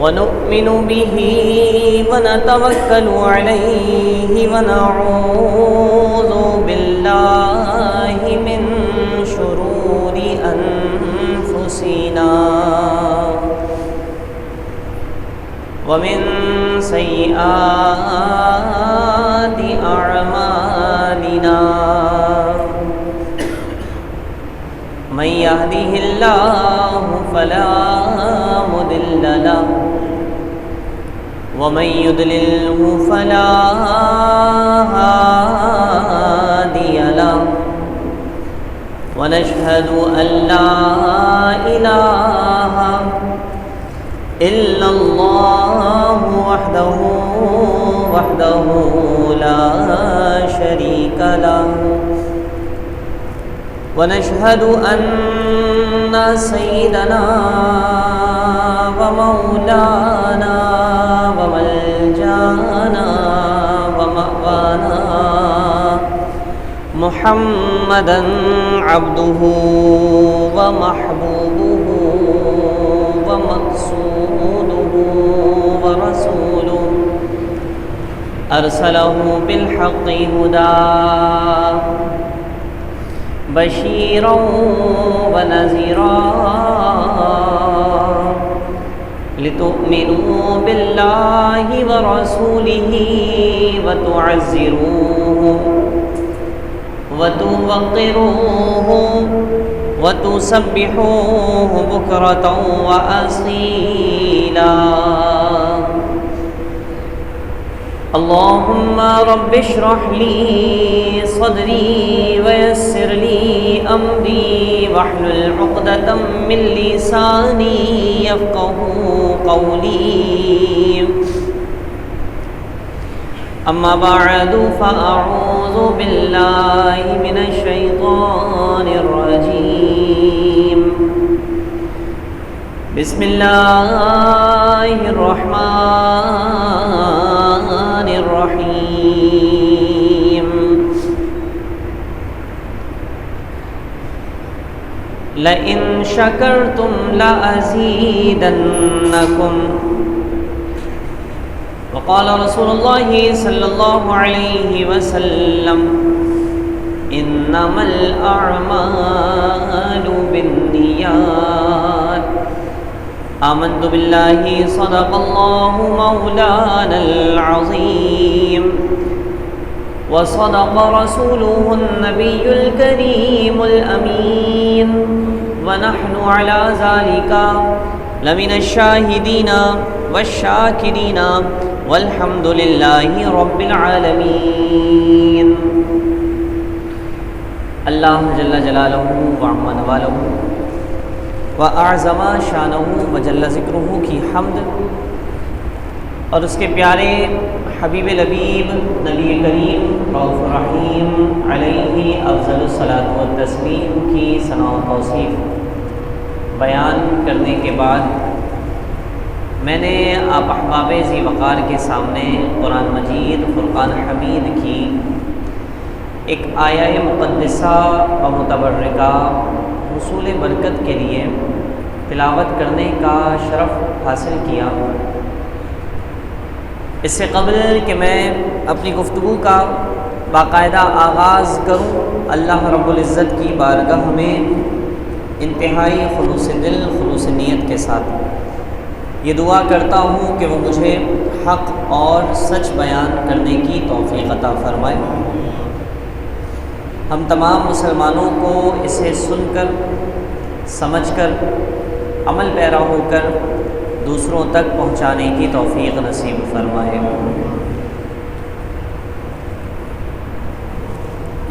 ونؤمن به ونتوكل عليه ونعوذ بالله من شرور أنفسنا ومن سيئات أعمالنا من يهده الله فلا مضل له ومن يضلله فلا هادي له ونشهد أن لا إله إلا الله وحده لا شريك له ونشهد أن سيدنا ومولانا وملجانا ومأوانا محمدًا عبده ومحبوبه ومقصوده ورسوله أرسله بالحق هدى بشيرا ونذيرا لتؤمنوا بالله ورسوله وتعزروه وتوقروه وتسبحوه بكرة وأصيلا اللهم رب اشرح لي صدري ويسر لي أمري واحلل عقدة من لساني يفقهوا قولي أما بعد فأعوذ بالله من الشيطان الرجيم بسم الله الرحمن الرحيم لئن شكرتم لأزيدنكم وقال رسول الله صلى الله عليه وسلم إنما الأعمال بالنيات آمنت بالله صدق الله مولانا العظيم وصدق رسوله النبي الكريم الأمين ونحن على ذلك لمن الشاهدين والشاكرين والحمد لله رب العالمین۔ اللہ جل جلالہ وعم نوالہ وأعظم شانہ وجل ذکرہ کی حمد اور اس کے پیارے حبیب لبیب نبی کریم رؤوف رحیم علیہ افضل الصلاۃ والتسلیم کی ثنا و توصیف بیان کرنے کے بعد میں نے آپ احباب ذی وقار کے سامنے قرآن مجید فرقان حمید کی ایک آیہ مقدسہ و متبرکہ حصول برکت کے لیے تلاوت کرنے کا شرف حاصل کیا۔ اس سے قبل کہ میں اپنی گفتگو کا باقاعدہ آغاز کروں، اللہ رب العزت کی بارگاہ میں انتہائی خلوص دل خلوص نیت کے ساتھ یہ دعا کرتا ہوں کہ وہ مجھے حق اور سچ بیان کرنے کی توفیق عطا فرمائے۔ ہم تمام مسلمانوں کو اسے سن کر سمجھ کر عمل پیرا ہو کر دوسروں تک پہنچانے کی توفیق نصیب فرمائے۔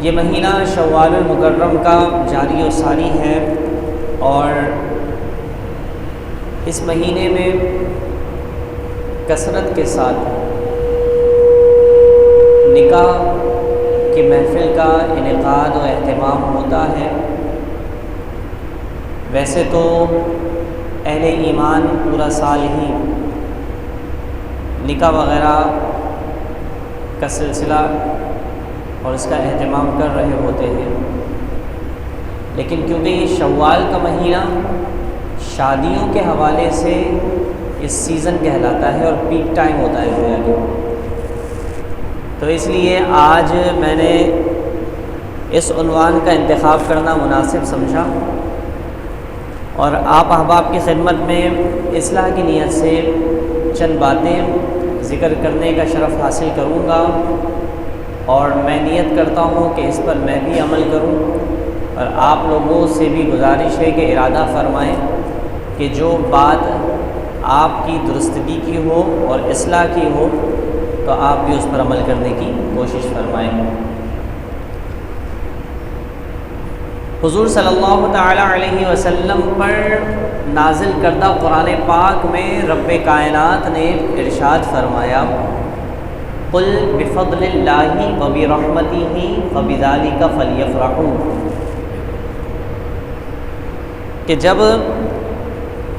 یہ مہینہ شوال المکرم کا جاری و ساری ہے اور اس مہینے میں کثرت کے ساتھ نکاح کی محفل کا انعقاد و اہتمام ہوتا ہے۔ ویسے تو اہل ایمان پورا سال ہی نکاح وغیرہ کا سلسلہ اور اس کا اہتمام کر رہے ہوتے ہیں، لیکن کیونکہ یہ شوال کا مہینہ شادیوں کے حوالے سے اس سیزن کہلاتا ہے اور پیک ٹائم ہوتا ہے گویا کہ۔ تو اس لیے آج میں نے اس عنوان کا انتخاب کرنا مناسب سمجھا اور آپ احباب کی خدمت میں اصلاح کی نیت سے چند باتیں ذکر کرنے کا شرف حاصل کروں گا، اور میں نیت کرتا ہوں کہ اس پر میں بھی عمل کروں، اور آپ لوگوں سے بھی گزارش ہے کہ ارادہ فرمائیں کہ جو بات آپ کی درستگی کی ہو اور اصلاح کی ہو تو آپ بھی اس پر عمل کرنے کی کوشش فرمائیں۔ حضور صلی اللہ تعالی علیہ وسلم پر نازل کردہ قرآن پاک میں رب کائنات نے ارشاد فرمایا، قل بفضل اللہ وبرحمتہ فبذلک فلیفرحوا، کہ جب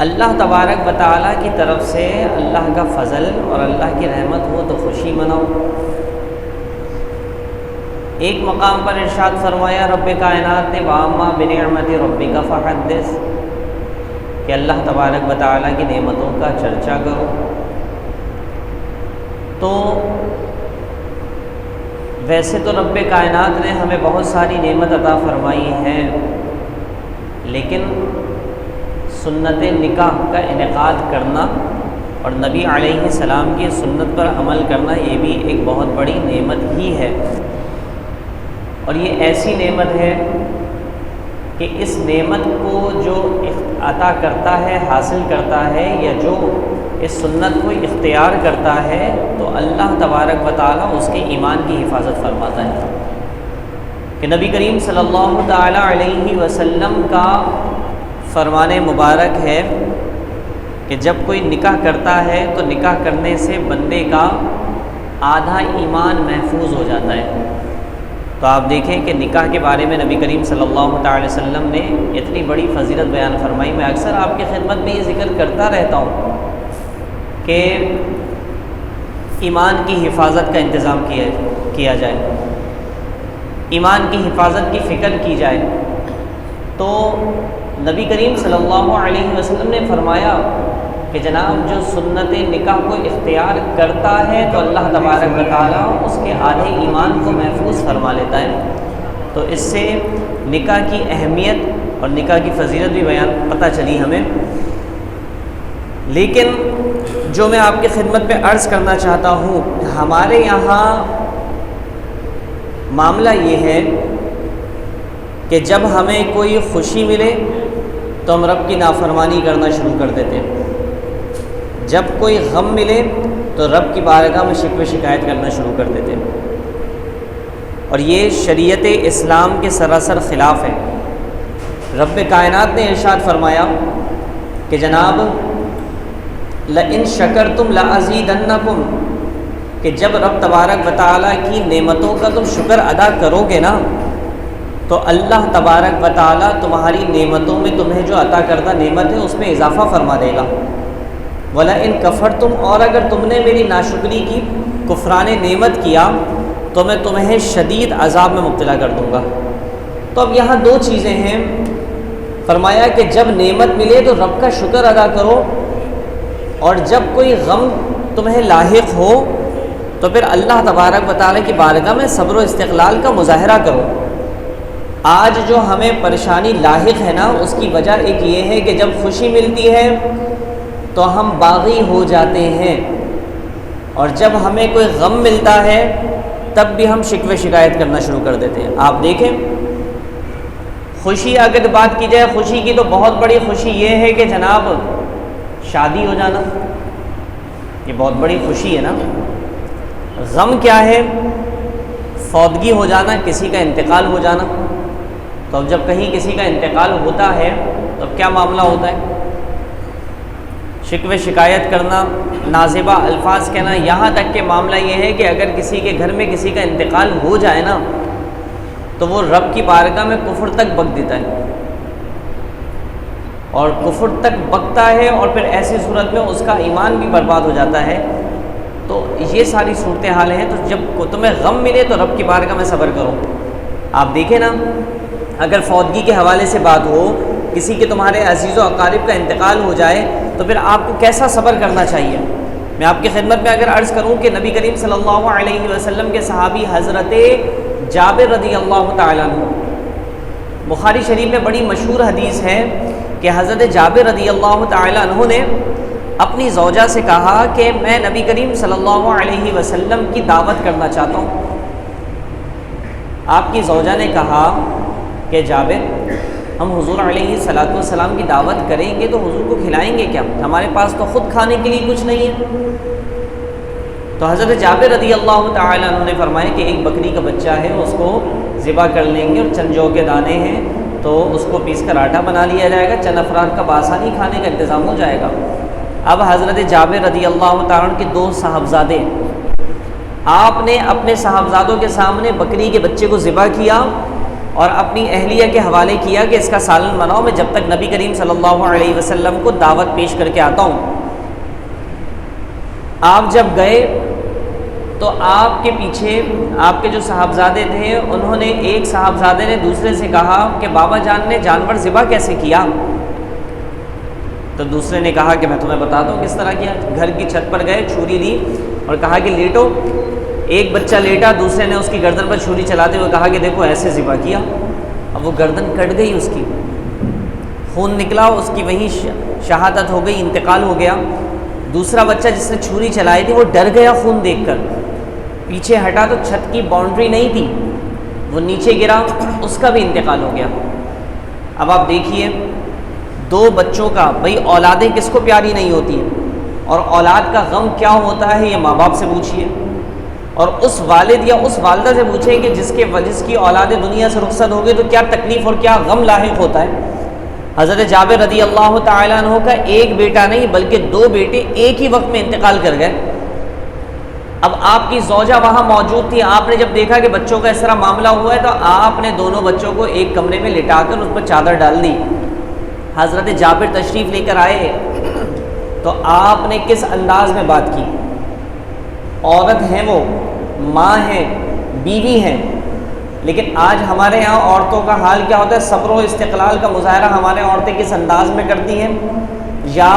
اللہ تبارک و تعالیٰ کی طرف سے اللہ کا فضل اور اللہ کی رحمت ہو تو خوشی مناؤ۔ ایک مقام پر ارشاد فرمایا رب کائنات نے، وَأَمَّا بِنِعْمَتِ رَبِّكَ فَحَدِّثْ، کہ اللہ تبارک و تعالیٰ کی نعمتوں کا چرچا کرو۔ تو ویسے تو رب کائنات نے ہمیں بہت ساری نعمت عطا فرمائی ہے، لیکن سنت نکاح کا انعقاد کرنا اور نبی علیہ السلام کی سنت پر عمل کرنا یہ بھی ایک بہت بڑی نعمت ہی ہے، اور یہ ایسی نعمت ہے کہ اس نعمت کو جو عطا کرتا ہے، حاصل کرتا ہے، یا جو اس سنت کو اختیار کرتا ہے تو اللہ تبارک و تعالیٰ اس کے ایمان کی حفاظت فرماتا ہے۔ کہ نبی کریم صلی اللہ تعالی علیہ وسلم کا فرمان مبارک ہے کہ جب کوئی نکاح کرتا ہے تو نکاح کرنے سے بندے کا آدھا ایمان محفوظ ہو جاتا ہے۔ تو آپ دیکھیں کہ نکاح کے بارے میں نبی کریم صلی اللہ تعالی وسلم نے اتنی بڑی فضیلت بیان فرمائی۔ میں اکثر آپ کی خدمت میں یہ ذکر کرتا رہتا ہوں کہ ایمان کی حفاظت کا انتظام کیا جائے، ایمان کی حفاظت کی فکر کی جائے۔ تو نبی کریم صلی اللہ علیہ وسلم نے فرمایا کہ جناب جو سنت نکاح کو اختیار کرتا ہے تو اللہ تبارک و تعالیٰ اس کے آدھے ایمان کو محفوظ فرما لیتا ہے۔ تو اس سے نکاح کی اہمیت اور نکاح کی فضیلت بھی پتہ چلی ہمیں۔ لیکن جو میں آپ کی خدمت پہ عرض کرنا چاہتا ہوں، ہمارے یہاں معاملہ یہ ہے کہ جب ہمیں کوئی خوشی ملے تو ہم رب کی نافرمانی کرنا شروع کر دیتے ہیں، جب کوئی غم ملے تو رب کی بارگاہ میں شکوے شکایت کرنا شروع کر دیتے ہیں، اور یہ شریعت اسلام کے سراسر خلاف ہے۔ رب کائنات نے ارشاد فرمایا کہ جناب لَإِن شَكَرْتُمْ لَأَزِيدَنَّكُمْ، کہ جب رب تبارک و تعالیٰ کی نعمتوں کا تم شکر ادا کرو گے نا تو اللہ تبارک و تعالیٰ تمہاری نعمتوں میں تمہیں جو عطا کردہ نعمت ہے اس میں اضافہ فرما دے گا۔ وَلَئِن كَفَرْتُمْ، اور اگر تم نے میری ناشکری کی، کفران نعمت کیا تو میں تمہیں شدید عذاب میں مبتلا کر دوں گا۔ تو اب یہاں دو چیزیں ہیں، فرمایا کہ جب نعمت ملے تو رب کا شکر ادا کرو، اور جب کوئی غم تمہیں لاحق ہو تو پھر اللہ تبارک و تعالیٰ کی بارگاہ میں صبر و استقلال کا مظاہرہ کرو۔ آج جو ہمیں پریشانی لاحق ہے نا، اس کی وجہ ایک یہ ہے کہ جب خوشی ملتی ہے تو ہم باغی ہو جاتے ہیں، اور جب ہمیں کوئی غم ملتا ہے تب بھی ہم شکوے شکایت کرنا شروع کر دیتے ہیں۔ آپ دیکھیں خوشی اگر بات کی جائے خوشی کی تو بہت بڑی خوشی یہ ہے کہ جناب شادی ہو جانا، یہ بہت بڑی خوشی ہے نا۔ غم کیا ہے؟ فوتگی ہو جانا، کسی کا انتقال ہو جانا۔ تو اب جب کہیں کسی کا انتقال ہوتا ہے تو اب کیا معاملہ ہوتا ہے؟ شکوے شکایت کرنا، نازیبہ الفاظ کہنا، یہاں تک کہ معاملہ یہ ہے کہ اگر کسی کے گھر میں کسی کا انتقال ہو جائے نا تو وہ رب کی بارگاہ میں کفر تک بک دیتا ہے، اور کفر تک بکتا ہے، اور پھر ایسی صورت میں اس کا ایمان بھی برباد ہو جاتا ہے۔ تو یہ ساری صورتحالیں ہیں۔ تو جب تمہیں غم ملے تو رب کی بارگاہ میں صبر کرو۔ آپ دیکھیں نا، اگر فوتگی کے حوالے سے بات ہو، کسی کے تمہارے عزیز و اقارب کا انتقال ہو جائے تو پھر آپ کو کیسا صبر کرنا چاہیے۔ میں آپ کی خدمت میں اگر عرض کروں کہ نبی کریم صلی اللہ علیہ وسلم کے صحابی حضرت جابر رضی اللہ تعالیٰ عنہ، بخاری شریف میں بڑی مشہور حدیث ہے کہ حضرت جابر رضی اللہ تعالیٰ عنہ نے اپنی زوجہ سے کہا کہ میں نبی کریم صلی اللہ علیہ وسلم کی دعوت کرنا چاہتا ہوں۔ آپ کی زوجہ نے کہا کہ جابر، ہم حضور علیہ الصلوۃ والسلام کی دعوت کریں گے تو حضور کو کھلائیں گے کیا؟ ہمارے پاس تو خود کھانے کے لیے کچھ نہیں ہے۔ تو حضرت جابر رضی اللہ تعالیٰ عنہ نے فرمایا کہ ایک بکری کا بچہ ہے، اس کو ذبح کر لیں گے، اور چند جو کے دانے ہیں تو اس کو پیس کر آٹا بنا لیا جائے گا، چند افراد کا بآسانی کھانے کا انتظام ہو جائے گا۔ اب حضرت جابر رضی اللہ تعالیٰ عنہ کے 2 صاحبزادے، آپ نے اپنے صاحبزادوں کے سامنے بکری کے بچے کو ذبح کیا اور اپنی اہلیہ کے حوالے کیا کہ اس کا سالن بناؤ، میں جب تک نبی کریم صلی اللہ علیہ وسلم کو دعوت پیش کر کے آتا ہوں۔ آپ جب گئے تو آپ کے پیچھے آپ کے جو صاحبزادے تھے، انہوں نے، ایک صاحبزادے نے دوسرے سے کہا کہ بابا جان نے جانور ذبح کیسے کیا؟ تو دوسرے نے کہا کہ میں تمہیں بتاتا ہوں کس طرح کیا۔ گھر کی چھت پر گئے، چھری لی اور کہا کہ لیٹو۔ ایک بچہ لیٹا، دوسرے نے اس کی گردن پر چھری چلاتے ہوئے کہا کہ دیکھو ایسے ذبح کیا۔ اب وہ گردن کٹ گئی، اس کی خون نکلا، اس کی وہیں شہادت ہو گئی، انتقال ہو گیا۔ دوسرا بچہ جس نے چھری چلائی تھی وہ ڈر گیا خون دیکھ کر، پیچھے ہٹا تو چھت کی باؤنڈری نہیں تھی، وہ نیچے گرا، اس کا بھی انتقال ہو گیا۔ اب آپ دیکھیے 2 بچوں کا، بھائی اولادیں کس کو پیاری نہیں ہوتی ہیں، اور اولاد کا غم کیا ہوتا ہے یہ ماں باپ سے پوچھیے، اور اس والد یا اس والدہ سے پوچھیں کہ جس کی اولاد دنیا سے رخصت ہو گئی تو کیا تکلیف اور کیا غم لاحق ہوتا ہے۔ حضرت جابر رضی اللہ تعالیٰ عنہ کا ایک بیٹا نہیں بلکہ 2 بیٹے ایک ہی وقت میں انتقال کر گئے۔ اب آپ کی زوجہ وہاں موجود تھی، آپ نے جب دیکھا کہ بچوں کا اس طرح معاملہ ہوا ہے تو آپ نے دونوں بچوں کو ایک کمرے میں لٹا کر اس پر چادر ڈال دی۔ حضرت جابر تشریف لے کر آئے تو آپ نے کس انداز میں بات کی؟ عورت ہیں، وہ ماں ہیں، بیوی ہیں، لیکن آج ہمارے یہاں عورتوں کا حال کیا ہوتا ہے؟ صبر و استقلال کا مظاہرہ ہمارے عورتیں کس انداز میں کرتی ہیں، یا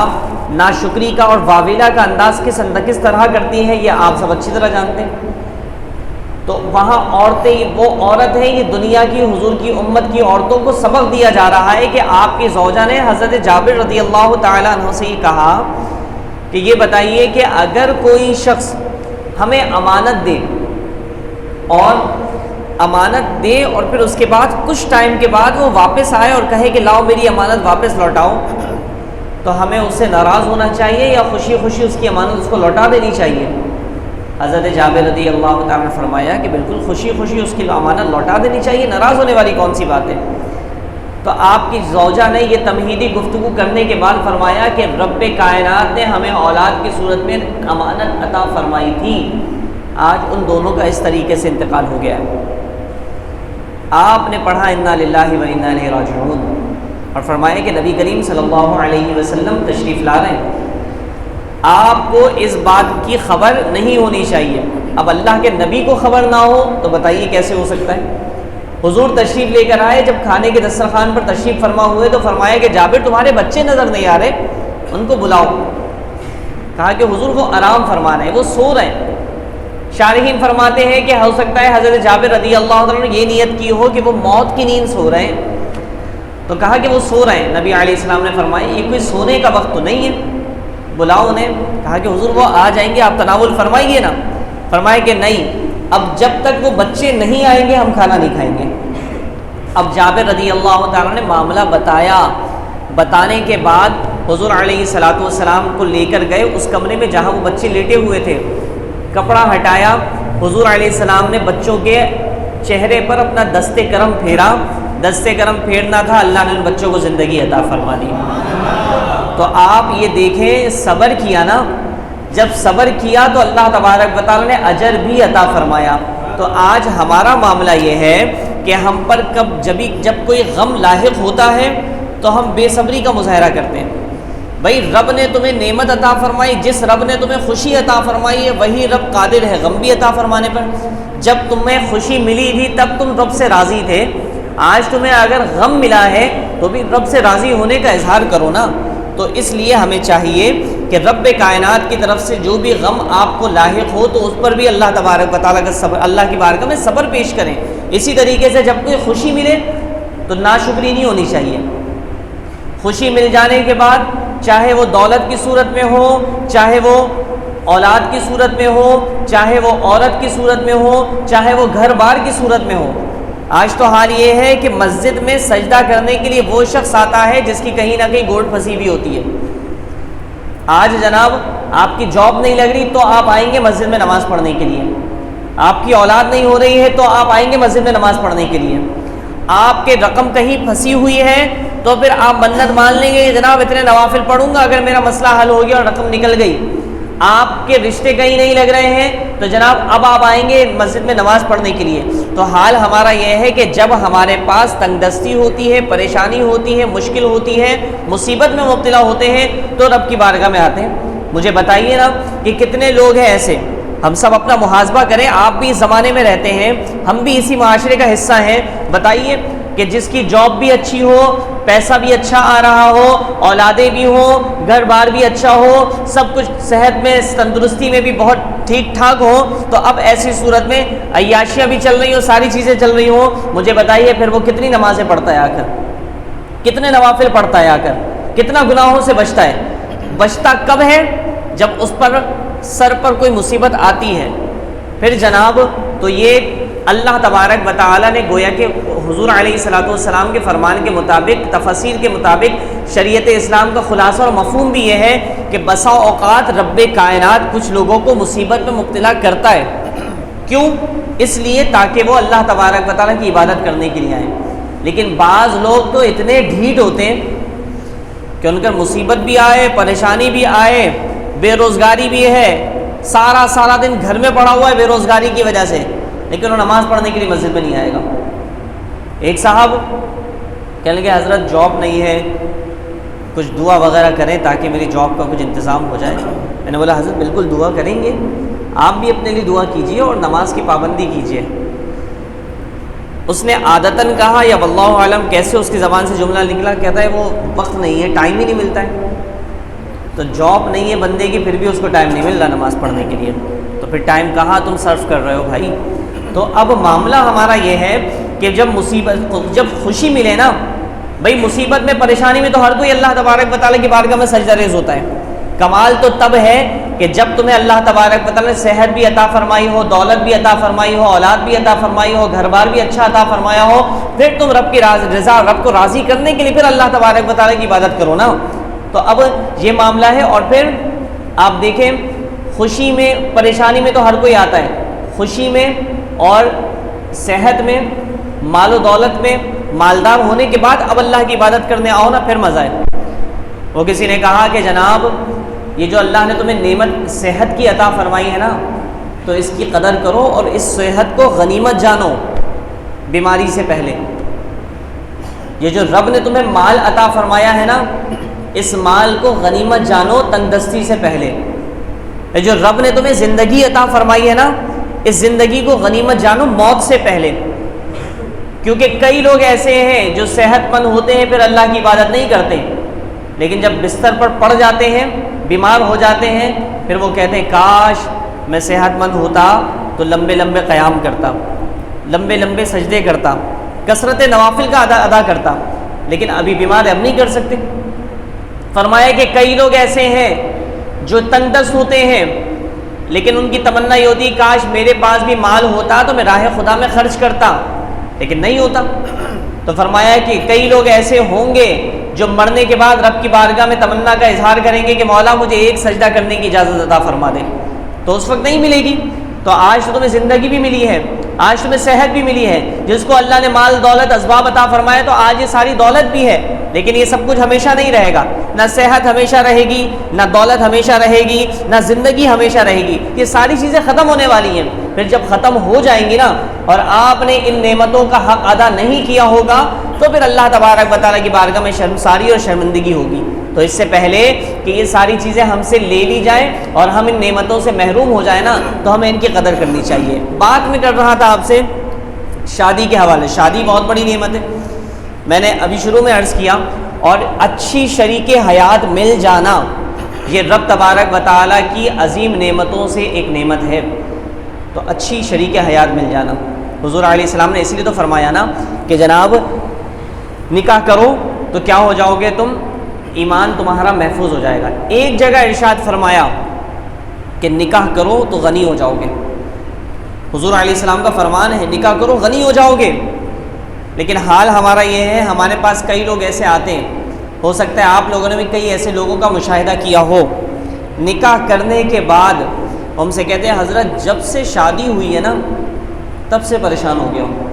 ناشکری کا اور واویلا کا انداز کس طرح کرتی ہیں، یہ آپ سب اچھی طرح جانتے ہیں۔ تو وہاں عورتیں، وہ عورت ہیں، یہ دنیا کی، حضور کی امت کی عورتوں کو سبق دیا جا رہا ہے کہ آپ کی زوجہ نے حضرت جابر رضی اللہ تعالیٰ عنہ سے یہ کہا کہ یہ بتائیے کہ اگر کوئی شخص ہمیں امانت دے اور پھر اس کے بعد کچھ ٹائم کے بعد وہ واپس آئے اور کہے کہ لاؤ میری امانت واپس لوٹاؤ، تو ہمیں اس سے ناراض ہونا چاہیے یا خوشی خوشی اس کی امانت اس کو لوٹا دینی چاہیے؟ حضرت جابر رضی اللہ تعالیٰ نے فرمایا کہ بالکل خوشی خوشی اس کی امانت لوٹا دینی چاہیے، ناراض ہونے والی کون سی بات ہے؟ تو آپ کی زوجہ نے یہ تمہیدی گفتگو کرنے کے بعد فرمایا کہ رب کائنات نے ہمیں اولاد کی صورت میں امانت عطا فرمائی تھی، آج ان دونوں کا اس طریقے سے انتقال ہو گیا ہے۔ آپ نے پڑھا انا للہ و انا الیہ راجعون، اور فرمایا کہ نبی کریم صلی اللہ علیہ وسلم تشریف لا رہے ہیں، آپ کو اس بات کی خبر نہیں ہونی چاہیے۔ اب اللہ کے نبی کو خبر نہ ہو تو بتائیے کیسے ہو سکتا ہے؟ حضور تشریف لے کر آئے، جب کھانے کے دسترخوان پر تشریف فرما ہوئے تو فرمایا کہ جابر تمہارے بچے نظر نہیں آ رہے، ان کو بلاؤ۔ کہا کہ حضور وہ آرام فرما رہے ہیں، وہ سو رہے ہیں۔ شارحین فرماتے ہیں کہ ہو سکتا ہے حضرت جابر رضی اللہ عنہ نے یہ نیت کی ہو کہ وہ موت کی نیند سو رہے ہیں، تو کہا کہ وہ سو رہے ہیں۔ نبی علیہ السلام نے فرمایا یہ کوئی سونے کا وقت تو نہیں ہے، بلاؤ انہیں۔ کہا کہ حضور وہ آ جائیں گے، آپ تناول فرمائیے نا۔ فرمایا کہ نہیں، اب جب تک وہ بچے نہیں آئیں گے ہم کھانا نہیں کھائیں گے۔ اب جابر رضی اللہ تعالیٰ نے معاملہ بتایا، بتانے کے بعد حضور علیہ الصلوۃ والسلام کو لے کر گئے اس کمرے میں جہاں وہ بچے لیٹے ہوئے تھے، کپڑا ہٹایا، حضور علیہ السلام نے بچوں کے چہرے پر اپنا دست کرم پھیرا، دست کرم پھیرنا تھا، اللہ نے ان بچوں کو زندگی عطا فرما دی۔ تو آپ یہ دیکھیں، صبر کیا نا، جب صبر کیا تو اللہ تبارک و تعالیٰ نے اجر بھی عطا فرمایا۔ تو آج ہمارا معاملہ یہ ہے کہ ہم پر جب کوئی غم لاحق ہوتا ہے تو ہم بے صبری کا مظاہرہ کرتے ہیں۔ بھائی رب نے تمہیں نعمت عطا فرمائی، جس رب نے تمہیں خوشی عطا فرمائی ہے وہی رب قادر ہے غم بھی عطا فرمانے پر۔ جب تمہیں خوشی ملی تھی تب تم رب سے راضی تھے، آج تمہیں اگر غم ملا ہے تو بھی رب سے راضی ہونے کا اظہار کرو نا۔ تو اس لیے ہمیں چاہیے کہ رب کائنات کی طرف سے جو بھی غم آپ کو لاحق ہو تو اس پر بھی اللہ تبارک و تعالیٰ کا صبر، اللہ کی بارگاہ میں صبر پیش کریں۔ اسی طریقے سے جب کوئی خوشی ملے تو ناشکری نہیں ہونی چاہیے۔ خوشی مل جانے کے بعد چاہے وہ دولت کی صورت میں ہو، چاہے وہ اولاد کی صورت میں ہو، چاہے وہ عورت کی صورت میں ہو، چاہے وہ گھر بار کی صورت میں ہو۔ آج تو حال یہ ہے کہ مسجد میں سجدہ کرنے کے لیے وہ شخص آتا ہے جس کی کہیں نہ کہیں گوٹ پھنسی ہوئی ہوتی ہے۔ آج جناب آپ کی جاب نہیں لگ رہی تو آپ آئیں گے مسجد میں نماز پڑھنے کے لیے، آپ کی اولاد نہیں ہو رہی ہے تو آپ آئیں گے مسجد میں نماز پڑھنے کے لیے، آپ کے رقم کہیں پھنسی ہوئی ہے تو پھر آپ منت مان لیں گے کہ جناب اتنے نوافل پڑھوں گا اگر میرا مسئلہ حل ہو گیا اور رقم نکل گئی۔ آپ کے رشتے کہیں نہیں لگ رہے ہیں تو جناب اب آپ آئیں گے مسجد میں نماز پڑھنے کے لیے۔ تو حال ہمارا یہ ہے کہ جب ہمارے پاس تنگ دستی ہوتی ہے، پریشانی ہوتی ہے، مشکل ہوتی ہے، مصیبت میں مبتلا ہوتے ہیں تو رب کی بارگاہ میں آتے ہیں۔ مجھے بتائیے نا کہ کتنے لوگ ہیں ایسے، ہم سب اپنا محاسبہ کریں، آپ بھی اس زمانے میں رہتے ہیں، ہم بھی اسی معاشرے کا حصہ ہیں۔ بتائیے کہ جس کی جاب بھی اچھی ہو، پیسہ بھی اچھا آ رہا ہو، اولادیں بھی ہوں، گھر بار بھی اچھا ہو، سب کچھ صحت میں تندرستی میں بھی بہت ٹھیک ٹھاک ہو، تو اب ایسی صورت میں عیاشیاں بھی چل رہی ہوں، ساری چیزیں چل رہی ہوں، مجھے بتائیے پھر وہ کتنی نمازیں پڑھتا ہے آ کر، کتنے نوافل پڑھتا ہے آ کر، کتنا گناہوں سے بچتا ہے۔ بچتا کب ہے؟ جب اس پر سر پر کوئی مصیبت آتی ہے، پھر جناب تو یہ اللہ تبارک و تعالیٰ نے گویا کہ حضور علیہ الصلوۃ والسلام کے فرمان کے مطابق، تفسیر کے مطابق شریعت اسلام کا خلاصہ اور مفہوم بھی یہ ہے کہ بسا اوقات رب کائنات کچھ لوگوں کو مصیبت میں مبتلا کرتا ہے۔ کیوں؟ اس لیے تاکہ وہ اللہ تبارک و تعالیٰ کی عبادت کرنے کے لیے آئیں۔ لیکن بعض لوگ تو اتنے ڈھیٹ ہوتے ہیں کہ ان کا مصیبت بھی آئے، پریشانی بھی آئے، بے روزگاری بھی ہے، سارا دن گھر میں پڑا ہوا ہے بے روزگاری کی وجہ سے، لیکن وہ نماز پڑھنے کے لیے مسجد میں نہیں آئے گا۔ ایک صاحب کہنے لگے حضرت جاب نہیں ہے، کچھ دعا وغیرہ کریں تاکہ میری جاب کا کچھ انتظام ہو جائے۔ میں نے بولا حضرت بالکل دعا کریں گے، آپ بھی اپنے لیے دعا کیجئے اور نماز کی پابندی کیجئے۔ اس نے عادتاً کہا یا واللہ عالم کیسے اس کی زبان سے جملہ نکلا، کہتا ہے وہ وقت نہیں ہے، ٹائم ہی نہیں ملتا ہے۔ تو جاب نہیں ہے بندے کی، پھر بھی اس کو ٹائم نہیں مل رہا نماز پڑھنے کے لیے، تو پھر ٹائم کہاں تم صرف کر رہے ہو بھائی۔ تو اب معاملہ ہمارا یہ ہے کہ جب خوشی ملے نا بھائی، مصیبت میں پریشانی میں تو ہر کوئی اللہ تبارک و تعالیٰ کی بارگاہ میں سجدہ ریز ہوتا ہے۔ کمال تو تب ہے کہ جب تمہیں اللہ تبارک و تعالیٰ نے صحت بھی عطا فرمائی ہو، دولت بھی عطا فرمائی ہو، اولاد بھی عطا فرمائی ہو، گھر بار بھی اچھا عطا فرمایا ہو، پھر تم رب کی رضا، رب کو راضی کرنے کے لیے پھر اللہ تبارک و تعالیٰ کی عبادت کرو نا۔ تو اب یہ معاملہ ہے۔ اور پھر آپ دیکھیں خوشی میں، پریشانی میں تو ہر کوئی آتا ہے، خوشی میں اور صحت میں، مال و دولت میں، مالدار ہونے کے بعد اب اللہ کی عبادت کرنے آؤ نا، پھر مزہ ہے۔ وہ کسی نے کہا کہ جناب یہ جو اللہ نے تمہیں نعمت صحت کی عطا فرمائی ہے نا، تو اس کی قدر کرو اور اس صحت کو غنیمت جانو بیماری سے پہلے۔ یہ جو رب نے تمہیں مال عطا فرمایا ہے نا، اس مال کو غنیمت جانو تنگ دستی سے پہلے۔ یہ جو رب نے تمہیں زندگی عطا فرمائی ہے نا، اس زندگی کو غنیمت جانو موت سے پہلے۔ کیونکہ کئی لوگ ایسے ہیں جو صحت مند ہوتے ہیں پھر اللہ کی عبادت نہیں کرتے، لیکن جب بستر پر پڑ جاتے ہیں، بیمار ہو جاتے ہیں، پھر وہ کہتے ہیں کاش میں صحت مند ہوتا تو لمبے لمبے قیام کرتا، لمبے لمبے سجدے کرتا، کثرت نوافل کا ادا کرتا، لیکن ابھی بیمار اب نہیں کر سکتے۔ فرمایا کہ کئی لوگ ایسے ہیں جو تندرست ہوتے ہیں، لیکن ان کی تمنا یہ ہوتی کاش میرے پاس بھی مال ہوتا تو میں راہ خدا میں خرچ کرتا، لیکن نہیں ہوتا۔ تو فرمایا کہ کئی لوگ ایسے ہوں گے جو مرنے کے بعد رب کی بارگاہ میں تمنا کا اظہار کریں گے کہ مولا مجھے ایک سجدہ کرنے کی اجازت عطا فرما دے، تو اس وقت نہیں ملے گی۔ تو آج تو تمہیں زندگی بھی ملی ہے، آج تمہیں صحت بھی ملی ہے، جس کو اللہ نے مال دولت اسباب عطا فرمایا تو آج یہ ساری دولت بھی ہے، لیکن یہ سب کچھ ہمیشہ نہیں رہے گا۔ نہ صحت ہمیشہ رہے گی، نہ دولت ہمیشہ رہے گی، نہ زندگی ہمیشہ رہے گی، یہ ساری چیزیں ختم ہونے والی ہیں۔ پھر جب ختم ہو جائیں گی نا اور آپ نے ان نعمتوں کا حق ادا نہیں کیا ہوگا تو پھر اللہ تبارک و تعالیٰ کی بارگاہ میں شرمساری اور شرمندگی ہوگی۔ تو اس سے پہلے کہ یہ ساری چیزیں ہم سے لے لی جائیں اور ہم ان نعمتوں سے محروم ہو جائیں نا، تو ہمیں ان کی قدر کرنی چاہیے۔ بات میں کر رہا تھا آپ سے شادی کے حوالے، شادی بہت بڑی نعمت ہے۔ میں نے ابھی شروع میں عرض کیا اور اچھی شریک حیات مل جانا یہ رب تبارک و تعالیٰ کی عظیم نعمتوں سے ایک نعمت ہے۔ تو اچھی شریک حیات مل جانا، حضور علیہ السلام نے اسی لیے تو فرمایا نا کہ جناب نکاح کرو تو کیا ہو جاؤ گے تم، ایمان تمہارا محفوظ ہو جائے گا۔ ایک جگہ ارشاد فرمایا کہ نکاح کرو تو غنی ہو جاؤ گے، حضور علیہ السلام کا فرمان ہے نکاح کرو غنی ہو جاؤ گے۔ لیکن حال ہمارا یہ ہے، ہمارے پاس کئی لوگ ایسے آتے ہیں، ہو سکتا ہے آپ لوگوں نے بھی کئی ایسے لوگوں کا مشاہدہ کیا ہو، نکاح کرنے کے بعد ہم سے کہتے ہیں حضرت جب سے شادی ہوئی ہے نا تب سے پریشان ہو گیا ہوں۔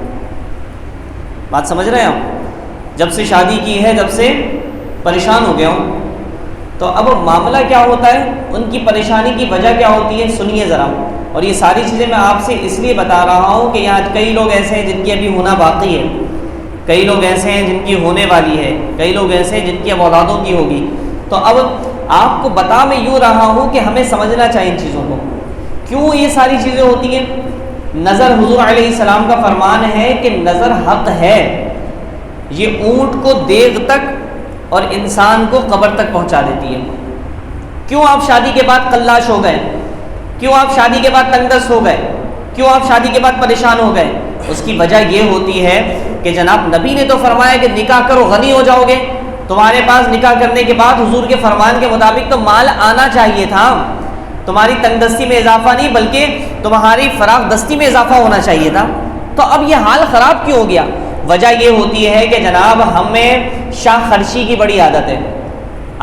بات سمجھ رہے ہیں آپ؟ جب سے شادی کی ہے جب سے پریشان ہو گیا ہوں۔ تو اب معاملہ کیا ہوتا ہے، ان کی پریشانی کی وجہ کیا ہوتی ہے، سنیے ذرا۔ اور یہ ساری چیزیں میں آپ سے اس لیے بتا رہا ہوں کہ یہاں کئی لوگ ایسے ہیں جن کی ابھی ہونا باقی ہے، کئی لوگ ایسے ہیں جن کی ہونے والی ہے، کئی لوگ ایسے ہیں جن کی اب اولادوں کی ہوگی۔ تو اب آپ کو بتا میں یوں رہا ہوں کہ ہمیں سمجھنا چاہیے ان چیزوں کو، کیوں یہ ساری چیزیں ہوتی ہیں۔ نظر، حضور علیہ السلام کا فرمان ہے کہ نظر حق ہے، یہ اونٹ کو دیگ تک اور انسان کو قبر تک پہنچا دیتی ہے۔ کیوں آپ شادی کے بعد قلاش ہو گئے، کیوں آپ شادی کے بعد تنگ دست ہو گئے، کیوں آپ شادی کے بعد پریشان ہو گئے؟ اس کی وجہ یہ ہوتی ہے کہ جناب نبی نے تو فرمایا کہ نکاح کرو غنی ہو جاؤ گے، تمہارے پاس نکاح کرنے کے بعد حضور کے فرمان کے مطابق تو مال آنا چاہیے تھا، تمہاری تنگ دستی میں اضافہ نہیں بلکہ تمہاری فراخ دستی میں اضافہ ہونا چاہیے تھا۔ تو اب یہ حال خراب کیوں ہو گیا؟ وجہ یہ ہوتی ہے کہ جناب ہمیں شاہ خرچی کی بڑی عادت ہے۔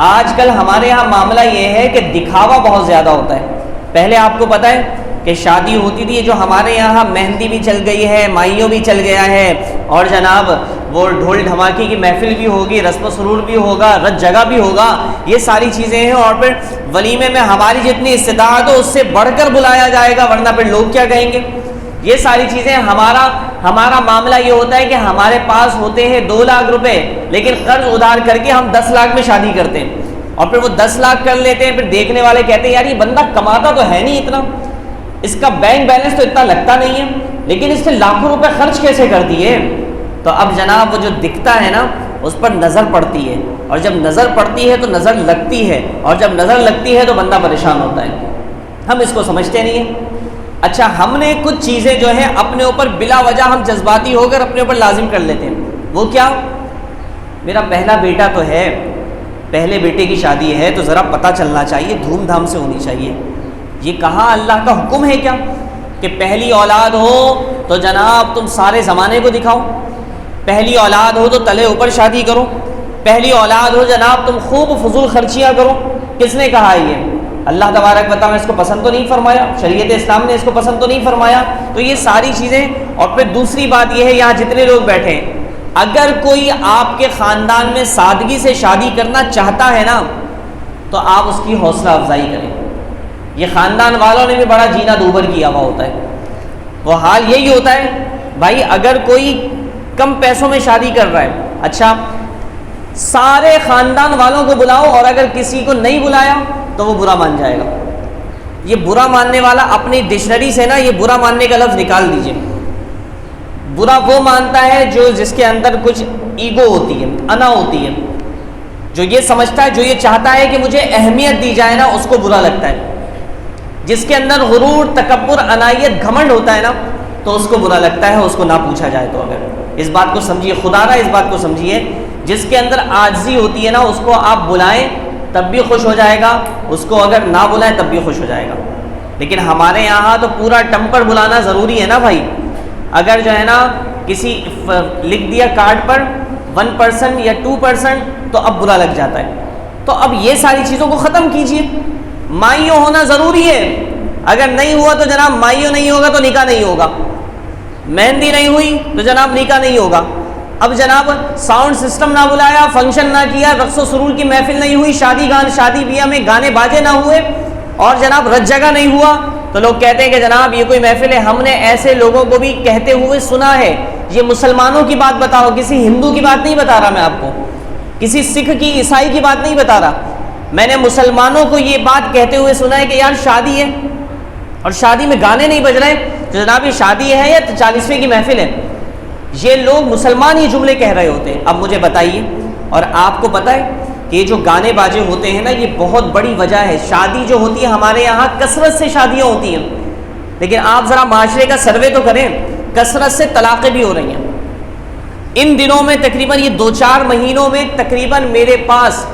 آج کل ہمارے یہاں معاملہ یہ ہے کہ دکھاوا بہت زیادہ ہوتا ہے۔ پہلے آپ کو پتہ ہے کہ شادی ہوتی تھی، جو ہمارے یہاں مہندی بھی چل گئی ہے، مائیوں بھی چل گیا ہے، اور جناب وہ ڈھول دھماکے کی محفل بھی ہوگی، رسم و سرور بھی ہوگا، رت جگہ بھی ہوگا، یہ ساری چیزیں ہیں۔ اور پھر ولیمے میں ہماری جتنی استطاعت ہو اس سے بڑھ کر بلایا جائے گا، ورنہ پھر لوگ کیا کہیں گے۔ یہ ساری چیزیں ہمارا معاملہ یہ ہوتا ہے کہ ہمارے پاس ہوتے ہیں 2 لاکھ روپے، لیکن قرض ادھار کر کے ہم 10 لاکھ میں شادی کرتے ہیں، اور پھر وہ 10 لاکھ کر لیتے ہیں۔ پھر دیکھنے والے کہتے ہیں یار یہ بندہ کماتا تو ہے نہیں اتنا، اس کا بینک بیلنس تو اتنا لگتا نہیں ہے، لیکن اس نے لاکھوں روپے خرچ کیسے کر دیے۔ تو اب جناب وہ جو دکھتا ہے نا اس پر نظر پڑتی ہے، اور جب نظر پڑتی ہے تو نظر لگتی ہے، اور جب نظر لگتی ہے تو بندہ پریشان ہوتا ہے۔ ہم اس کو سمجھتے نہیں ہیں۔ اچھا، ہم نے کچھ چیزیں جو ہیں اپنے اوپر بلا وجہ ہم جذباتی ہو کر اپنے اوپر لازم کر لیتے ہیں۔ وہ کیا؟ میرا پہلا بیٹا تو ہے، پہلے بیٹے کی شادی ہے تو ذرا پتہ چلنا چاہیے، دھوم دھام سے ہونی چاہیے۔ یہ کہاں اللہ کا حکم ہے کیا کہ پہلی اولاد ہو تو جناب تم سارے زمانے کو دکھاؤ، پہلی اولاد ہو تو تلے اوپر شادی کرو، پہلی اولاد ہو جناب تم خوب فضول خرچیاں کرو؟ کس نے کہا یہ؟ اللہ تبارک و تعالیٰ نے اس کو پسند تو نہیں فرمایا، شریعت اسلام نے اس کو پسند تو نہیں فرمایا۔ تو یہ ساری چیزیں، اور پھر دوسری بات یہ ہے یہاں جتنے لوگ بیٹھے ہیں، اگر کوئی آپ کے خاندان میں سادگی سے شادی کرنا چاہتا ہے نا تو آپ اس کی حوصلہ افزائی کریں۔ یہ خاندان والوں نے بھی بڑا جینا دوبر کیا ہوا ہوتا ہے۔ وہ حال یہی ہوتا ہے بھائی، اگر کوئی کم پیسوں میں شادی کر رہا ہے، اچھا سارے خاندان والوں کو بلاؤ، اور اگر کسی کو نہیں بلایا تو وہ برا مان جائے گا۔ یہ برا ماننے والا اپنی ڈکشنری سے نا یہ برا ماننے کا لفظ نکال دیجئے۔ برا وہ مانتا ہے جس کے اندر کچھ ایگو ہوتی ہے، انا ہوتی ہے، جو یہ سمجھتا ہے، جو یہ چاہتا ہے کہ مجھے اہمیت دی جائے نا، اس کو برا لگتا ہے۔ جس کے اندر غرور، تکبر، انائیت، گھمنڈ ہوتا ہے نا تو اس کو برا لگتا ہے اس کو نہ پوچھا جائے تو۔ اگر اس بات کو سمجھیے، خدا را اس بات کو سمجھیے، جس کے اندر عاجزی ہوتی ہے نا اس کو آپ بلائیں تب بھی خوش ہو جائے گا، اس کو اگر نہ بلائیں تب بھی خوش ہو جائے گا۔ لیکن ہمارے یہاں تو پورا ٹمپر بلانا ضروری ہے نا بھائی۔ اگر جو ہے نا کسی لکھ دیا کارڈ پر 1% یا 2% تو اب برا لگ جاتا ہے۔ تو اب یہ ساری چیزوں کو ختم کیجئے۔ مائیوں ہونا ضروری ہے، اگر نہیں ہوا تو جناب مائیوں نہیں ہوگا تو نکاح نہیں ہوگا، مہندی نہیں ہوئی تو جناب نکاح نہیں ہوگا۔ اب جناب ساؤنڈ سسٹم نہ بلایا، فنکشن نہ کیا، رقص و سرور کی محفل نہیں ہوئی، شادی بیاہ میں گانے باجے نہ ہوئے، اور جناب رت جگہ نہیں ہوا، تو لوگ کہتے ہیں کہ جناب یہ کوئی محفل ہے۔ ہم نے ایسے لوگوں کو بھی کہتے ہوئے سنا ہے، یہ مسلمانوں کی بات بتا رہا ہوں، کسی ہندو کی بات نہیں بتا رہا میں آپ کو، کسی سکھ کی، عیسائی کی بات نہیں بتا رہا، میں نے مسلمانوں کو یہ بات کہتے ہوئے سنا ہے کہ یار شادی ہے اور شادی میں گانے نہیں بج رہے، تو جناب یہ شادی ہے یا 40ویں کی محفل ہے؟ یہ لوگ مسلمان یہ جملے کہہ رہے ہوتے ہیں۔ اب مجھے بتائیے اور آپ کو پتہ ہے کہ یہ جو گانے باجے ہوتے ہیں نا، یہ بہت بڑی وجہ ہے. شادی جو ہوتی ہے ہمارے یہاں کثرت سے شادیاں ہوتی ہیں، لیکن آپ ذرا معاشرے کا سروے تو کریں، کثرت سے طلاقیں بھی ہو رہی ہیں. ان دنوں میں تقریباً یہ 2-4 مہینوں میں تقریباً میرے پاس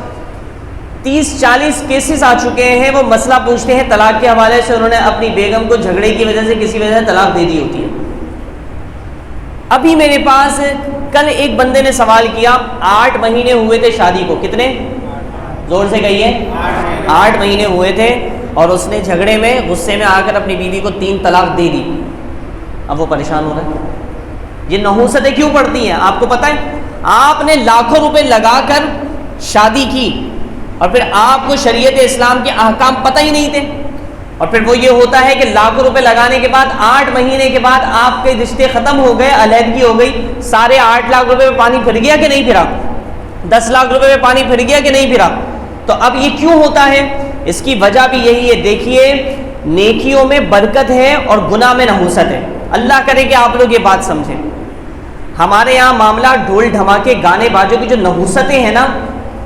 30-40 کیسز آ چکے ہیں. وہ مسئلہ پوچھتے ہیں طلاق کے حوالے سے، انہوں نے اپنی بیگم کو جھگڑے کی وجہ سے کسی وجہ سے طلاق دے دی ہوتی ہے. ابھی میرے پاس کل ایک بندے نے سوال کیا، 8 مہینے ہوئے تھے شادی کو. کتنے؟ زور سے کہیے. 8 مہینے ہوئے تھے اور اس نے جھگڑے میں غصے میں آ کر اپنی بیوی کو 3 طلاق دے دی. اب وہ پریشان ہو رہا ہے. یہ نحوستیں کیوں پڑتی ہیں آپ کو پتہ ہے؟ آپ نے لاکھوں روپے لگا کر شادی کی اور پھر آپ کو شریعت اسلام کے احکام پتہ ہی نہیں تھے، اور پھر وہ یہ ہوتا ہے کہ لاکھوں روپے لگانے کے بعد 8 مہینے کے بعد آپ کے رشتے ختم ہو گئے، علیحدگی ہو گئی. سارے 8 لاکھ روپے میں پانی پھر گیا کہ نہیں پھرا؟ 10 لاکھ روپے میں پانی پھر گیا کہ نہیں پھرا؟ تو اب یہ کیوں ہوتا ہے؟ اس کی وجہ بھی یہی ہے. دیکھیے، نیکیوں میں برکت ہے اور گناہ میں نحوست ہے. اللہ کرے کہ آپ لوگ یہ بات سمجھیں. ہمارے یہاں معاملہ ڈھول ڈھماکے گانے باجوں کی جو نحوستیں ہیں نا،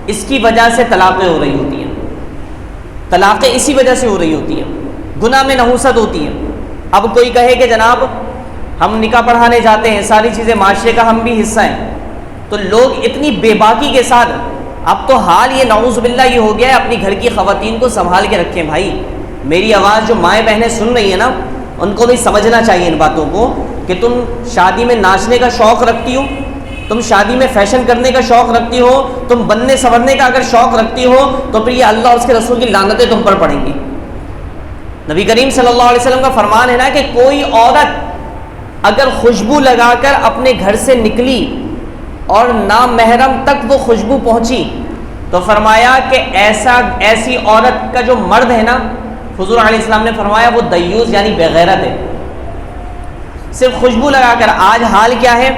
اس کی وجہ سے طلاقیں ہو رہی ہوتی ہیں. طلاقیں اسی وجہ سے ہو رہی ہوتی ہیں، گناہ میں نحوست ہوتی ہے. اب کوئی کہے کہ جناب ہم نکاح پڑھانے جاتے ہیں، ساری چیزیں معاشرے کا ہم بھی حصہ ہیں، تو لوگ اتنی بے باکی کے ساتھ، اب تو حال یہ نعوذ باللہ یہ ہو گیا ہے، اپنی گھر کی خواتین کو سنبھال کے رکھیں. بھائی میری آواز جو مائیں بہنیں سن رہی ہیں نا، ان کو بھی سمجھنا چاہیے ان باتوں کو کہ تم شادی میں ناچنے کا شوق رکھتی ہو، تم شادی میں فیشن کرنے کا شوق رکھتی ہو، تم بننے سنورنے کا اگر شوق رکھتی ہو، تو پھر یہ اللہ اور اس کے رسول کی لعنتیں تم پر پڑیں گی. نبی کریم صلی اللہ علیہ وسلم کا فرمان ہے نا کہ کوئی عورت اگر خوشبو لگا کر اپنے گھر سے نکلی اور نامحرم تک وہ خوشبو پہنچی، تو فرمایا کہ ایسی عورت کا جو مرد ہے نا، حضور علیہ السلام نے فرمایا وہ دیوس یعنی بے غیرت ہے. صرف خوشبو لگا کر. آج حال کیا ہے؟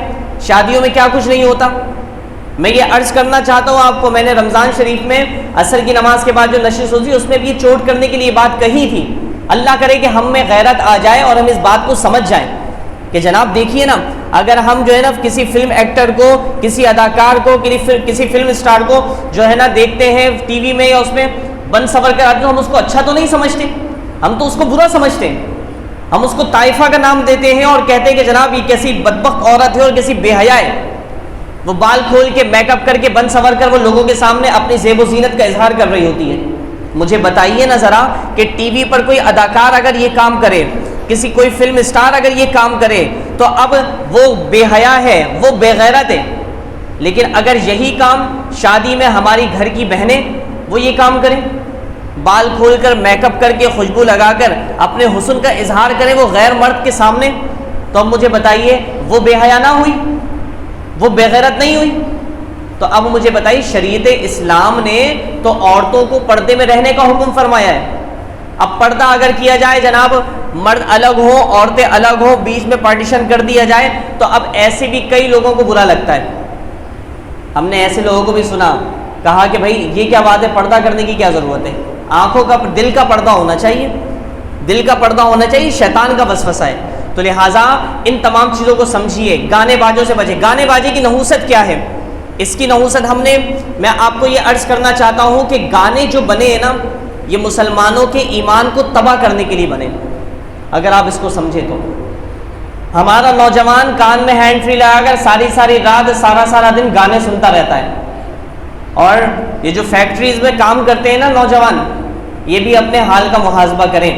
شادیوں میں کیا کچھ نہیں ہوتا. میں یہ عرض کرنا چاہتا ہوں آپ کو، میں نے رمضان شریف میں عصر کی نماز کے بعد جو نشست ہوتی اس میں بھی یہ چوٹ کرنے کے لیے بات کہی تھی. اللہ کرے کہ ہم میں غیرت آ جائے اور ہم اس بات کو سمجھ جائیں کہ جناب دیکھیے نا، اگر ہم جو ہے نا کسی فلم ایکٹر کو، کسی اداکار کو، کسی فلم اسٹار کو جو ہے نا دیکھتے ہیں ٹی وی میں یا اس میں بن سور کر آتے ہیں، ہم اس کو اچھا تو نہیں سمجھتے، ہم تو اس کو برا سمجھتے ہیں. ہم اس کو طائفہ کا نام دیتے ہیں اور کہتے ہیں کہ جناب یہ کیسی بدبخت عورت ہے اور کیسی بے حیا ہے. وہ بال کھول کے میک اپ کر کے بن سور کر وہ لوگوں کے سامنے اپنی زیب و زینت کا اظہار کر رہی ہوتی ہے. مجھے بتائیے نا ذرا کہ ٹی وی پر کوئی اداکار اگر یہ کام کرے، کوئی فلم اسٹار اگر یہ کام کرے، تو اب وہ بے حیا ہے، وہ بے غیرت ہے. لیکن اگر یہی کام شادی میں ہماری گھر کی بہنیں وہ یہ کام کریں، بال کھول کر میک اپ کر کے خوشبو لگا کر اپنے حسن کا اظہار کریں وہ غیر مرد کے سامنے، تو اب مجھے بتائیے وہ بے حیا نہ ہوئی؟ وہ بے غیرت نہیں ہوئی؟ تو اب مجھے بتائیے، شریعت اسلام نے تو عورتوں کو پردے میں رہنے کا حکم فرمایا ہے. اب پردہ اگر کیا جائے جناب، مرد الگ ہو عورتیں الگ ہو، بیچ میں پارٹیشن کر دیا جائے، تو اب ایسے بھی کئی لوگوں کو برا لگتا ہے. ہم نے ایسے لوگوں کو بھی سنا، کہا کہ بھائی یہ کیا بات ہے، پردہ کرنے کی کیا ضرورت ہے؟ آنکھوں کا، دل کا پردہ ہونا چاہیے، دل کا پردہ ہونا چاہیے، شیطان کا وسوسہ ہے. تو لہٰذا ان تمام چیزوں کو سمجھیے، گانے باجوں سے بچے. گانے باجے کی نحوست کیا ہے؟ اس کی نحوست میں آپ کو یہ عرض کرنا چاہتا ہوں کہ گانے جو بنے ہیں نا، یہ مسلمانوں کے ایمان کو تباہ کرنے کے لیے بنے. اگر آپ اس کو سمجھیں تو ہمارا نوجوان کان میں ہینڈ فری لگا کر ساری رات سارا دن گانے سنتا رہتا ہے. اور یہ جو فیکٹریز میں کام کرتے ہیں نا نوجوان، یہ بھی اپنے حال کا محاسبہ کریں.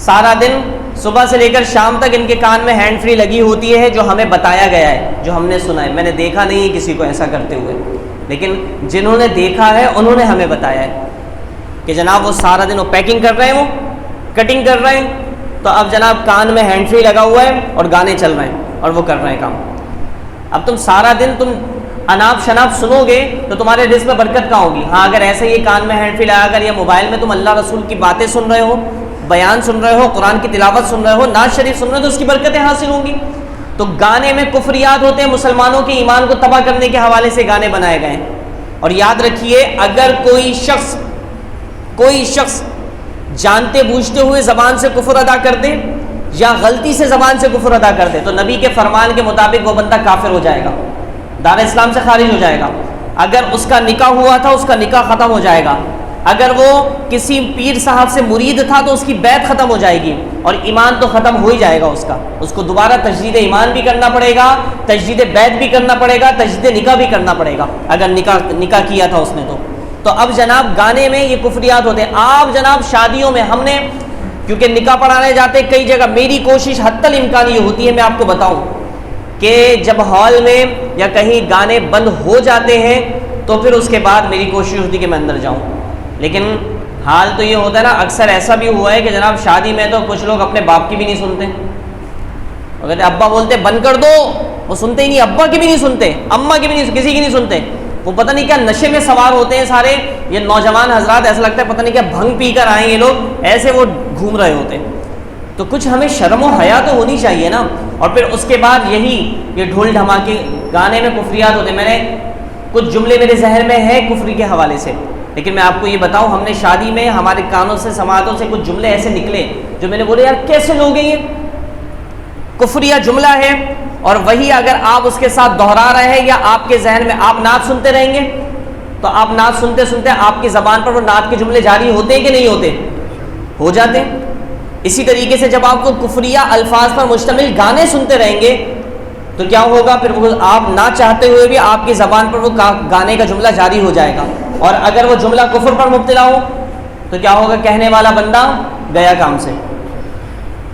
سارا دن صبح سے لے کر شام تک ان کے کان میں ہینڈ فری لگی ہوتی ہے، جو ہمیں بتایا گیا ہے، جو ہم نے سنا ہے. میں نے دیکھا نہیں ہے کسی کو ایسا کرتے ہوئے، لیکن جنہوں نے دیکھا ہے انہوں نے ہمیں بتایا ہے کہ جناب وہ سارا دن وہ پیکنگ کر رہے ہیں، وہ کٹنگ کر رہے ہیں، تو اب جناب کان میں ہینڈ فری لگا ہوا ہے اور گانے چل رہے ہیں اور وہ کر رہے ہیں کام. اب تم سارا دن تم اناپ شناپ سنو گے تو تمہارے رزق میں برکت کہاں ہوگی؟ ہاں اگر ایسے یہ کان میں ہینڈ فری لگا کر یا موبائل میں تم اللہ رسول کی باتیں سن رہے ہو، بیان سن رہے ہو، قرآن کی تلاوت سن رہے ہو، نعت شریف سن رہے ہو، تو اس کی برکتیں حاصل ہوں گی. تو گانے میں کفریات ہوتے ہیں، مسلمانوں کے ایمان کو تباہ کرنے کے حوالے سے گانے بنائے گئے ہیں. اور یاد رکھیے، اگر کوئی شخص جانتے بوجھتے ہوئے زبان سے کفر ادا کر دے یا غلطی سے زبان سے کفر ادا کر دے، تو نبی کے فرمان کے مطابق وہ بندہ کافر ہو جائے گا، دار اسلام سے خارج ہو جائے گا. اگر اس کا نکاح ہوا تھا اس کا نکاح ختم ہو جائے گا، اگر وہ کسی پیر صاحب سے مرید تھا تو اس کی بیعت ختم ہو جائے گی، اور ایمان تو ختم ہو ہی جائے گا اس کو دوبارہ تجدید ایمان بھی کرنا پڑے گا، تجدید بیعت بھی کرنا پڑے گا، تجدید نکاح بھی کرنا پڑے گا اگر نکاح کیا تھا اس نے تو اب جناب گانے میں یہ کفریات ہوتے ہیں۔ آپ جناب شادیوں میں ہم نے کیونکہ نکاح پڑھانے جاتے کئی جگہ، میری کوشش حتی الامکان یہ ہوتی ہے میں آپ کو بتاؤں کہ جب ہال میں یا کہیں گانے بند ہو جاتے ہیں تو پھر اس کے بعد میری کوشش ہوتی ہے کہ میں اندر جاؤں، لیکن حال تو یہ ہوتا ہے نا، اکثر ایسا بھی ہوا ہے کہ جناب شادی میں تو کچھ لوگ اپنے باپ کی بھی نہیں سنتے، وہ کہتے ابا بولتے بند کر دو، وہ سنتے ہی نہیں، ابا کی بھی نہیں سنتے، اماں کی بھی نہیں، کسی کی نہیں سنتے، وہ پتہ نہیں کیا نشے میں سوار ہوتے ہیں سارے یہ نوجوان حضرات، ایسا لگتا ہے پتہ نہیں کیا بھنگ پی کر آئیں یہ لوگ، ایسے وہ گھوم رہے ہوتے ہیں۔ تو کچھ ہمیں شرم و حیا تو ہونی چاہیے نا۔ اور پھر اس کے بعد یہ ڈھول ڈھماکے گانے میں کفریات ہوتے ہیں۔ میں نے کچھ جملے میرے ذہن میں ہیں کفری کے حوالے سے، لیکن میں آپ کو یہ بتاؤں ہم نے شادی میں ہمارے کانوں سے سماعتوں سے کچھ جملے ایسے نکلے جو میں نے بولے یار کیسے لوگ ہیں، یہ کفریہ جملہ ہے، اور وہی اگر آپ اس کے ساتھ دہرا رہے ہیں یا آپ کے ذہن میں آپ نعت سنتے رہیں گے تو آپ نعت سنتے سنتے آپ کی زبان پر وہ نعت کے جملے جاری ہوتے ہیں کہ نہیں ہوتے؟ ہو جاتے ہیں۔ اسی طریقے سے جب آپ کو کفریہ الفاظ پر مشتمل گانے سنتے رہیں گے تو کیا ہوگا؟ پھر وہ آپ نہ چاہتے ہوئے بھی آپ کی زبان پر وہ گانے کا جملہ جاری ہو جائے گا، اور اگر وہ جملہ کفر پر مبتلا ہو تو کیا ہوگا؟ کہنے والا بندہ گیا کام سے۔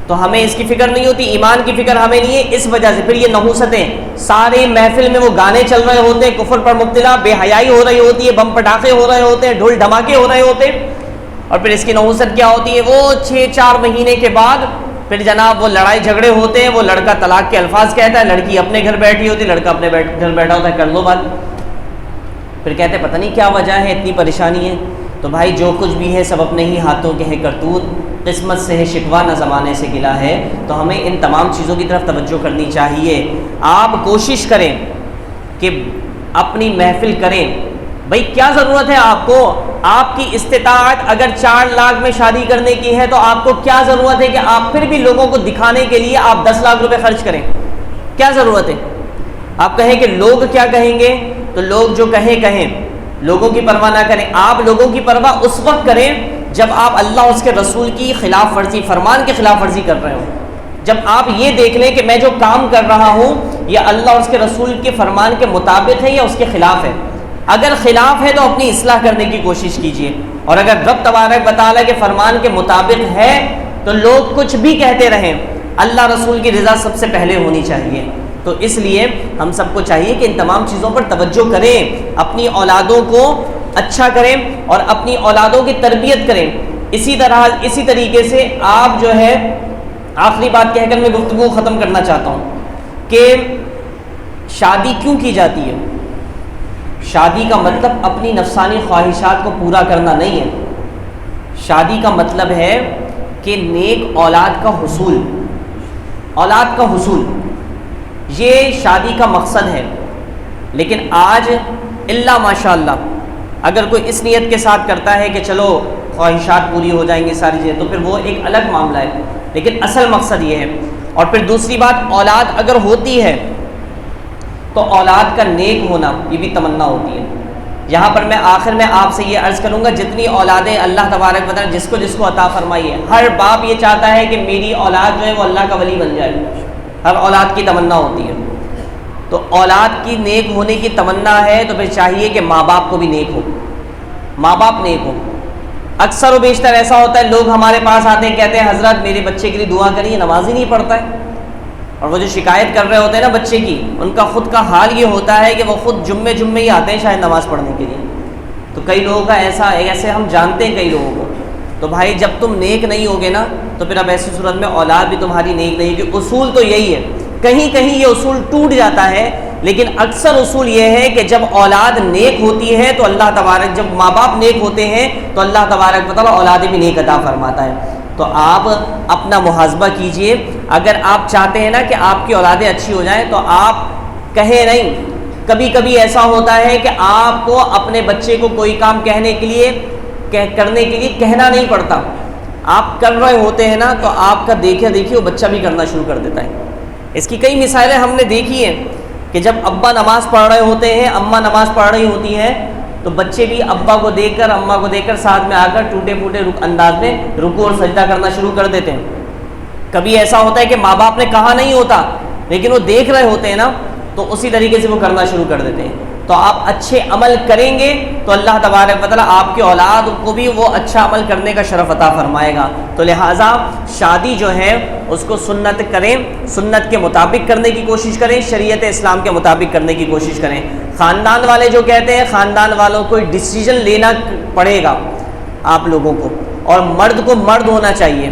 تو ہمیں اس کی فکر نہیں ہوتی، ایمان کی فکر ہمیں نہیں ہے، اس وجہ سے پھر یہ نحوستیں سارے محفل میں وہ گانے چل رہے ہوتے ہیں، کفر پر مبتلا، بے حیائی ہو رہی ہوتی ہے، بم پٹاخے ہو رہے ہوتے ہیں، ڈھول دھماکے ہو رہے ہوتے ہیں، اور پھر اس کی نحوست کیا ہوتی ہے؟ وہ 6-4 مہینے کے بعد پھر جناب وہ لڑائی جھگڑے ہوتے ہیں، وہ لڑکا طلاق کے الفاظ کہتا ہے، لڑکی اپنے گھر بیٹھی ہوتی ہے، لڑکا اپنے گھر بیٹھا ہوتا ہے، کر لو بات، پھر کہتے ہیں پتہ نہیں کیا وجہ ہے، اتنی پریشانی ہے۔ تو بھائی جو کچھ بھی ہے سب اپنے ہی ہاتھوں کے ہے کرتوت، قسمت سے ہے شکوہ نہ زمانے سے گلا ہے، تو ہمیں ان تمام چیزوں کی طرف توجہ کرنی چاہیے۔ آپ کوشش کریں کہ اپنی محفل کریں، بھائی کیا ضرورت ہے آپ کو؟ آپ کی استطاعت اگر 4 لاکھ میں شادی کرنے کی ہے تو آپ کو کیا ضرورت ہے کہ آپ پھر بھی لوگوں کو دکھانے کے لیے آپ 10 لاکھ روپے خرچ کریں؟ کیا ضرورت ہے؟ آپ کہیں کہ لوگ کیا کہیں گے، تو لوگ جو کہیں، لوگوں کی پرواہ نہ کریں۔ آپ لوگوں کی پرواہ اس وقت کریں جب آپ اللہ اس کے رسول کی خلاف ورزی، فرمان کی خلاف ورزی کر رہے ہوں، جب آپ یہ دیکھ لیں کہ میں جو کام کر رہا ہوں یہ اللہ اس کے رسول کے فرمان کے مطابق ہے یا اس کے خلاف ہے۔ اگر خلاف ہے تو اپنی اصلاح کرنے کی کوشش کیجیے، اور اگر رب تبارک و تعالیٰ کے فرمان کے مطابق ہے تو لوگ کچھ بھی کہتے رہیں، اللہ رسول کی رضا سب سے پہلے ہونی چاہیے۔ تو اس لیے ہم سب کو چاہیے کہ ان تمام چیزوں پر توجہ کریں، اپنی اولادوں کو اچھا کریں اور اپنی اولادوں کی تربیت کریں۔ اسی طریقے سے آپ جو ہے آخری بات کہہ کر میں گفتگو ختم کرنا چاہتا ہوں کہ شادی کیوں کی جاتی ہے؟ شادی کا مطلب اپنی نفسانی خواہشات کو پورا کرنا نہیں ہے، شادی کا مطلب ہے کہ نیک اولاد کا حصول، اولاد کا حصول، یہ شادی کا مقصد ہے۔ لیکن آج اللہ ماشاء اللہ اگر کوئی اس نیت کے ساتھ کرتا ہے کہ چلو خواہشات پوری ہو جائیں گی ساری چیزیں، تو پھر وہ ایک الگ معاملہ ہے، لیکن اصل مقصد یہ ہے۔ اور پھر دوسری بات، اولاد اگر ہوتی ہے تو اولاد کا نیک ہونا یہ بھی تمنا ہوتی ہے۔ یہاں پر میں آخر میں آپ سے یہ عرض کروں گا، جتنی اولادیں اللہ تبارک و تعالیٰ جس کو عطا فرمائی ہے، ہر باپ یہ چاہتا ہے کہ میری اولاد جو ہے وہ اللہ کا ولی بن جائے، ہر اولاد کی تمنا ہوتی ہے۔ تو اولاد کی نیک ہونے کی تمنا ہے تو پھر چاہیے کہ ماں باپ کو بھی نیک ہو، ماں باپ نیک ہو۔ اکثر و بیشتر ایسا ہوتا ہے لوگ ہمارے پاس آتے ہیں کہتے ہیں حضرت میرے بچے کے لیے دعا کریے، نماز ہی نہیں پڑھتا ہے، اور وہ جو شکایت کر رہے ہوتے ہیں نا بچے کی، ان کا خود کا حال یہ ہوتا ہے کہ وہ خود جمعے ہی آتے ہیں شاید نماز پڑھنے کے لیے۔ تو کئی لوگوں کا ایسے ہم جانتے ہیں کئی لوگوں کو۔ تو بھائی جب تم نیک نہیں ہوگے نا تو پھر اب ایسی صورت میں اولاد بھی تمہاری نیک نہیں ہوگی۔ اصول تو یہی ہے، کہیں یہ اصول ٹوٹ جاتا ہے، لیکن اکثر اصول یہ ہے کہ جب اولاد نیک ہوتی ہے تو اللہ تبارک، جب ماں باپ نیک ہوتے ہیں تو اللہ تبارک و تعالیٰ اولادیں بھی نیک عطا فرماتا ہے۔ تو آپ اپنا محاسبہ کیجئے، اگر آپ چاہتے ہیں نا کہ آپ کی اولادیں اچھی ہو جائیں تو آپ کہیں نہیں۔ کبھی کبھی ایسا ہوتا ہے کہ آپ کو اپنے بچے کو کوئی کام کرنے کے لیے کہنا نہیں پڑتا، آپ کر رہے ہوتے ہیں نا تو آپ کا دیکھیے وہ بچہ بھی کرنا شروع کر دیتا ہے۔ اس کی کئی مثالیں ہم نے دیکھی ہیں کہ جب ابا نماز پڑھ رہے ہوتے ہیں، اماں نماز پڑھ رہی ہوتی ہیں، تو بچے بھی ابا کو دیکھ کر اماں کو دیکھ کر ساتھ میں آ کر ٹوٹے پھوٹے انداز میں رکوع اور سجدہ کرنا شروع کر دیتے ہیں۔ کبھی ایسا ہوتا ہے کہ ماں باپ نے کہا نہیں ہوتا لیکن وہ دیکھ رہے ہوتے ہیں نا، تو اسی طریقے سے وہ کرنا شروع کر دیتے ہیں۔ تو آپ اچھے عمل کریں گے تو اللہ تبارک و تعالیٰ آپ کی اولاد کو بھی وہ اچھا عمل کرنے کا شرف عطا فرمائے گا۔ تو لہٰذا شادی جو ہے اس کو سنت کریں، سنت کے مطابق کرنے کی کوشش کریں، شریعت اسلام کے مطابق کرنے کی کوشش کریں۔ خاندان والے جو کہتے ہیں، خاندان والوں کو ڈیسیژن لینا پڑے گا آپ لوگوں کو، اور مرد کو مرد ہونا چاہیے۔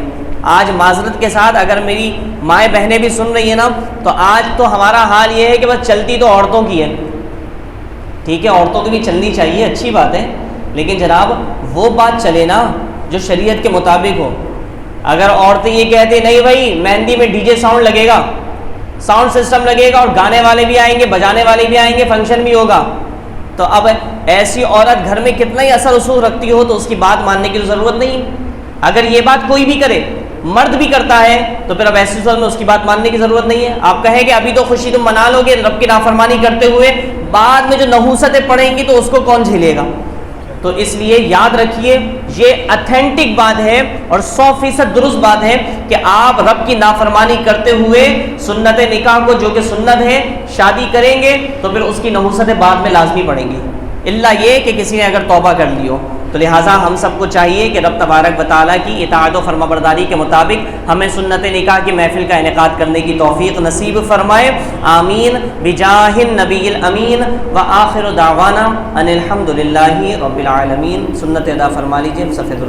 آج معذرت کے ساتھ اگر میری مائیں بہنیں بھی سن رہی ہیں نا، تو آج تو ہمارا حال یہ ہے کہ بس چلتی تو عورتوں کی ہے، ٹھیک ہے عورتوں کی بھی چلنی چاہیے، اچھی بات ہے، لیکن جناب وہ بات چلے نا جو شریعت کے مطابق ہو۔ اگر عورتیں یہ کہتے نہیں بھائی مہندی میں ڈی جے ساؤنڈ لگے گا، ساؤنڈ سسٹم لگے گا اور گانے والے بھی آئیں گے، بجانے والے بھی آئیں گے، فنکشن بھی ہوگا، تو اب ایسی عورت گھر میں کتنا ہی اثر رسوخ رکھتی ہو تو اس کی بات ماننے کی ضرورت نہیں۔ اگر یہ بات کوئی بھی کرے، مرد بھی کرتا ہے، تو پھر اب ایسی صورت میں اس کی بات ماننے کی ضرورت نہیں ہے۔ آپ کہیں کہ ابھی تو خوشی تم منا لو گے رب کی نافرمانی کرتے ہوئے، بعد میں جو نحوستیں پڑیں گی تو اس کو کون جھیلے گا؟ تو اس لیے یاد رکھیے یہ اتھینٹک بات ہے اور 100% درست بات ہے کہ آپ رب کی نافرمانی کرتے ہوئے سنت نکاح کو، جو کہ سنت ہے، شادی کریں گے تو پھر اس کی نحوستیں بعد میں لازمی پڑیں گی، الا یہ کہ کسی نے اگر توبہ کر لی ہو۔ تو لہٰذا ہم سب کو چاہیے کہ رب تبارک و تعالیٰ کی اطاعت و فرما برداری کے مطابق ہمیں سنت نکاح کی محفل کا انعقاد کرنے کی توفیق نصیب فرمائے، آمین بجاہ النبی الامین۔ وآخر دعوانا ان الحمد للہ رب العالمین۔ سنت ادا فرما لیجیے، صفحہ